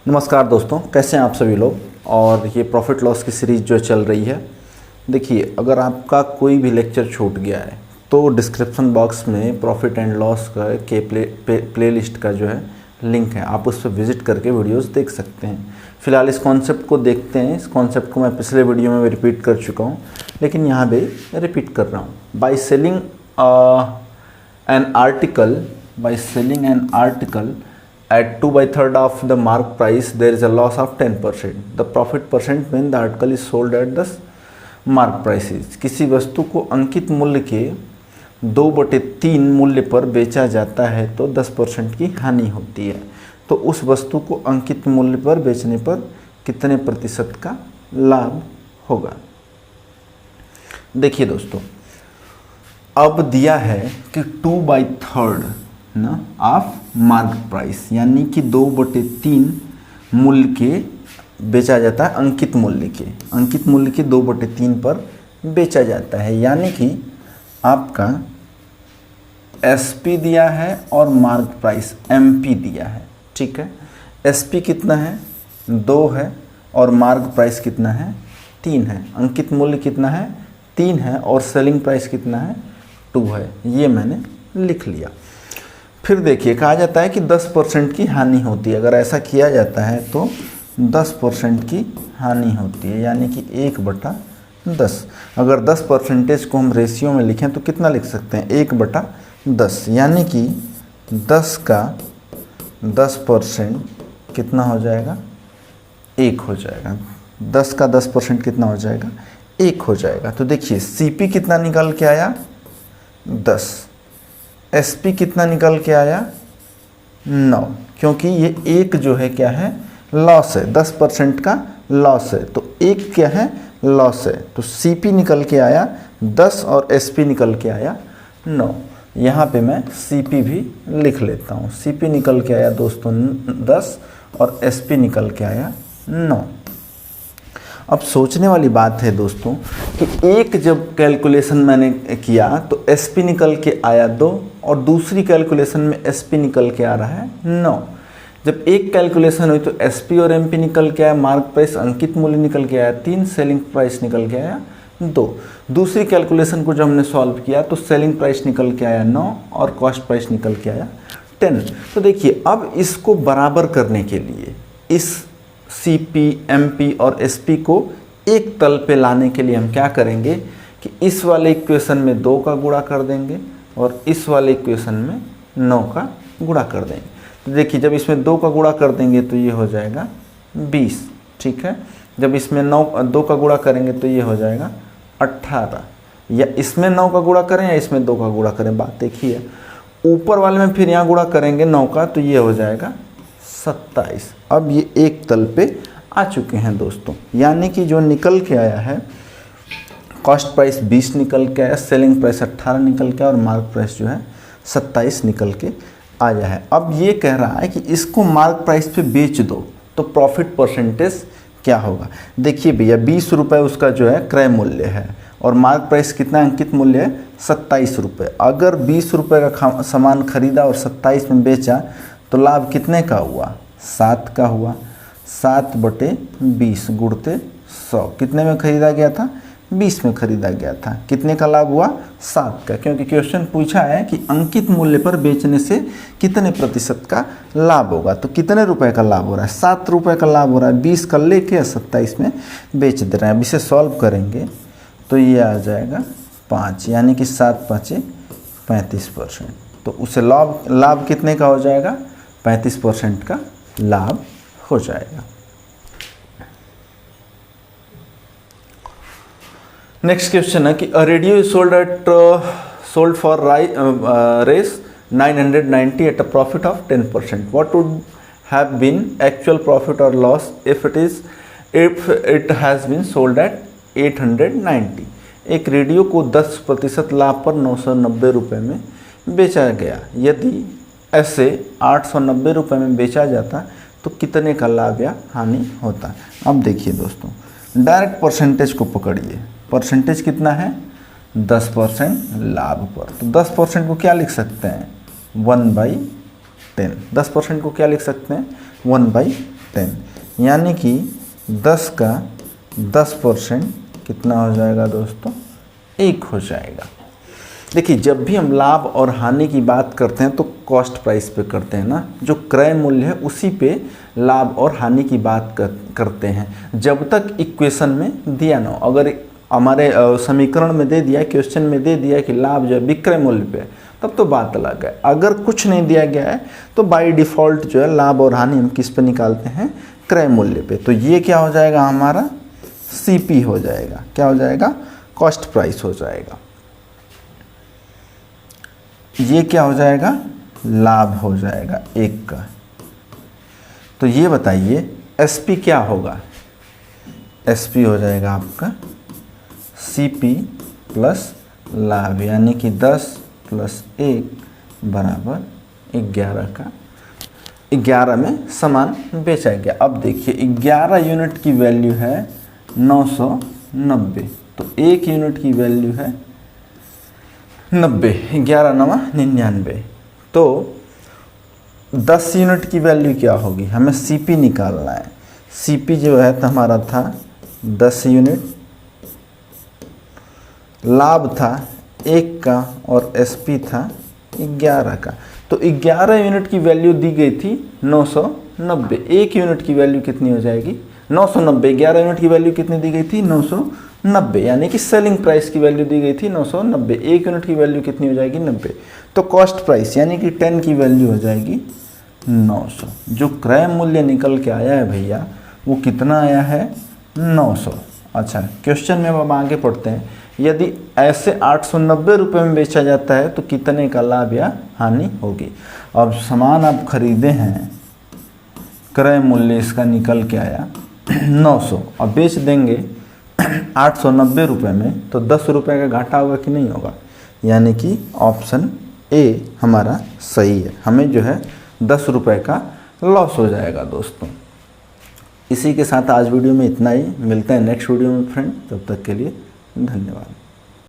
नमस्कार दोस्तों, कैसे हैं आप सभी लोग। और ये प्रॉफिट लॉस की सीरीज़ जो चल रही है, देखिए अगर आपका कोई भी लेक्चर छूट गया है तो डिस्क्रिप्शन बॉक्स में प्रॉफिट एंड लॉस का के प्लेलिस्ट का जो है लिंक है, आप उस पर विज़िट करके वीडियोस देख सकते हैं। फिलहाल इस कॉन्सेप्ट को देखते हैं। इस कॉन्सेप्ट को मैं पिछले वीडियो में रिपीट कर चुका हूँ, लेकिन यहाँ पे रिपीट कर रहा हूँ। By selling an article at 2/3 of the mark price, there is a loss of 10%. The profit percent when the article is sold at the mark prices. किसी वस्तु को अंकित मूल्य के 2/3 मूल्य पर बेचा जाता है तो 10% की हानि होती है। तो उस वस्तु को अंकित मूल्य पर बेचने पर कितने प्रतिशत का लाभ होगा। देखिए दोस्तों, अब दिया है कि 2/3 ना ऑफ मार्क प्राइस, यानी कि 2/3 मूल्य के बेचा जाता है। अंकित मूल्य के 2/3 पर बेचा जाता है, यानी कि आपका एसपी दिया है और मार्क प्राइस एमपी दिया है। ठीक है, एसपी कितना है 2 है और मार्क प्राइस कितना है 3 है। अंकित मूल्य कितना है 3 है और सेलिंग प्राइस कितना है 2 है। ये मैंने लिख लिया। फिर देखिए कहा जाता है कि 10% की हानि होती है। अगर ऐसा किया जाता है तो 10% की हानि होती है, यानी कि 1/10। अगर 10% को हम रेशियो में लिखें तो कितना लिख सकते हैं 1/10, यानी कि 10 का 10% कितना हो जाएगा 1 हो जाएगा। 10 का 10% कितना हो जाएगा 1 हो जाएगा। तो देखिए सीपी कितना निकल के आया 10, एसपी कितना निकल के आया 9, क्योंकि ये 1 जो है क्या है लॉस है, 10% का लॉस है। तो 1 क्या है लॉस है, तो सीपी निकल के आया 10 और एसपी निकल के आया 9। यहाँ पे मैं सीपी भी लिख लेता हूँ। सीपी निकल के आया दोस्तों 10 और एसपी निकल के आया 9। अब सोचने वाली बात है दोस्तों कि एक जब कैलकुलेशन मैंने किया तो एसपी निकल के आया 2 और दूसरी कैलकुलेशन में एसपी निकल के आ रहा है 9। जब एक कैलकुलेशन हुई तो एसपी और एमपी निकल के आया, मार्क प्राइस अंकित मूल्य निकल के आया 3, सेलिंग प्राइस निकल के आया 2। दूसरी कैलकुलेशन को जब हमने सॉल्व किया तो सेलिंग प्राइस निकल के आया 9 और कॉस्ट प्राइस निकल के आया 10। तो देखिए अब इसको बराबर करने के लिए इस सीपी, एमपी और एसपी को एक तल पे लाने के लिए हम क्या करेंगे कि इस वाले इक्वेशन में 2 का गुणा कर देंगे और इस वाले इक्वेशन में 9 का गुणा कर देंगे। तो देखिए जब इसमें 2 का गुणा कर देंगे तो ये हो जाएगा 20। ठीक है, जब इसमें 2 का गुणा करेंगे तो ये हो जाएगा 18। या इसमें 9 का गुणा करें या इसमें 2 का गुणा करें, बात एक ही है। ऊपर वाले में फिर यहाँ गुणा करेंगे 9 का तो ये हो जाएगा 27। अब ये एक तल पे आ चुके हैं दोस्तों, यानी कि जो निकल के आया है कॉस्ट प्राइस 20 निकल के आया, सेलिंग प्राइस 18 निकल के आया और मार्क प्राइस जो है 27 निकल के आया है। अब ये कह रहा है कि इसको मार्क प्राइस पे बेच दो तो प्रॉफिट परसेंटेज क्या होगा। देखिए भैया 20 रुपये उसका जो है क्रय मूल्य है और मार्क प्राइस कितना अंकित मूल्य है 27 रुपये। अगर 20 रुपये का सामान खरीदा और 27 में बेचा तो लाभ कितने का हुआ 7 का हुआ। 7/20 गुणते 100, कितने में खरीदा गया था 20 में खरीदा गया था। कितने का लाभ हुआ 7 का, क्योंकि क्वेश्चन पूछा है कि अंकित मूल्य पर बेचने से कितने प्रतिशत का लाभ होगा। तो कितने रुपए का लाभ हो रहा है 7 रुपये का लाभ हो रहा है। 20 का लेके 27 में बेच दे रहे हैं। अब इसे सॉल्व करेंगे तो ये आ जाएगा 5, यानी कि 7×5 = 35%। तो उसे लाभ कितने का हो जाएगा 35% का लाभ हो जाएगा। नेक्स्ट क्वेश्चन है कि a radio is sold for rs 990 at a profit of 10%. What would have been actual profit और loss if it has been sold at 890. एक रेडियो को 10% लाभ पर 990 रुपये में बेचा गया। यदि ऐसे 890 रुपये में बेचा जाता तो कितने का लाभ या हानि होता। अब देखिए दोस्तों, डायरेक्ट परसेंटेज को पकड़िए। परसेंटेज कितना है 10% लाभ पर। तो 10% को क्या लिख सकते हैं 1/10। 10% को क्या लिख सकते हैं 1/10। 10, यानी कि 10 का 10% कितना हो जाएगा दोस्तों? 1 हो जाएगा। देखिए, जब भी हम लाभ और हानि की बात करते हैं तो कॉस्ट प्राइस पे करते हैं ना, जो क्रय मूल्य है उसी पे लाभ और हानि की बात करते हैं जब तक इक्वेशन में दिया ना हो। अगर हमारे समीकरण में दे दिया, क्वेश्चन में दे दिया कि लाभ जो है विक्रय मूल्य पे, तब तो बात अलग है। अगर कुछ नहीं दिया गया है तो बाय डिफ़ॉल्ट जो है लाभ और हानि हम किस पे निकालते हैं? क्रय मूल्य पे। तो ये क्या हो जाएगा हमारा? CP हो जाएगा। क्या हो जाएगा? कॉस्ट प्राइस हो जाएगा। ये क्या हो जाएगा? लाभ हो जाएगा 1 का। तो ये बताइए SP क्या होगा? SP हो जाएगा आपका CP प्लस लाभ, यानी कि 10 प्लस 1 बराबर 11 का। 11 में सामान बेचा गया। अब देखिए 11 यूनिट की वैल्यू है 990, तो 1 यूनिट की वैल्यू है 90, 11 9 99। तो 10 यूनिट की वैल्यू क्या होगी? हमें CP निकालना है। CP जो है तो हमारा था 10 यूनिट, लाभ था 1 का और SP था 11 का। तो 11 यूनिट की वैल्यू दी गई थी 990। 1 यूनिट की वैल्यू कितनी हो जाएगी? 990। 11 यूनिट की वैल्यू कितनी दी गई थी? 990, यानी कि सेलिंग प्राइस की वैल्यू दी गई थी 990। 1 यूनिट की वैल्यू कितनी हो जाएगी? 90। तो कॉस्ट प्राइस यानी कि 10 की वैल्यू हो जाएगी 900। जो क्रय मूल्य निकल के आया है भैया वो कितना आया है? 900। अच्छा, क्वेश्चन में अब हम आगे पढ़ते हैं। यदि ऐसे 890 रुपये में बेचा जाता है तो कितने का लाभ या हानि होगी? अब सामान आप खरीदे हैं, क्रय मूल्य इसका निकल के आया 900, अब बेच देंगे 890 रुपये में, तो 10 रुपये का घाटा होगा कि नहीं होगा? यानी कि ऑप्शन A हमारा सही है। हमें जो है 10 रुपये का लॉस हो जाएगा दोस्तों। इसी के साथ आज वीडियो में इतना ही। मिलते हैं नेक्स्ट वीडियो में फ्रेंड, तब तक के लिए धन्यवाद।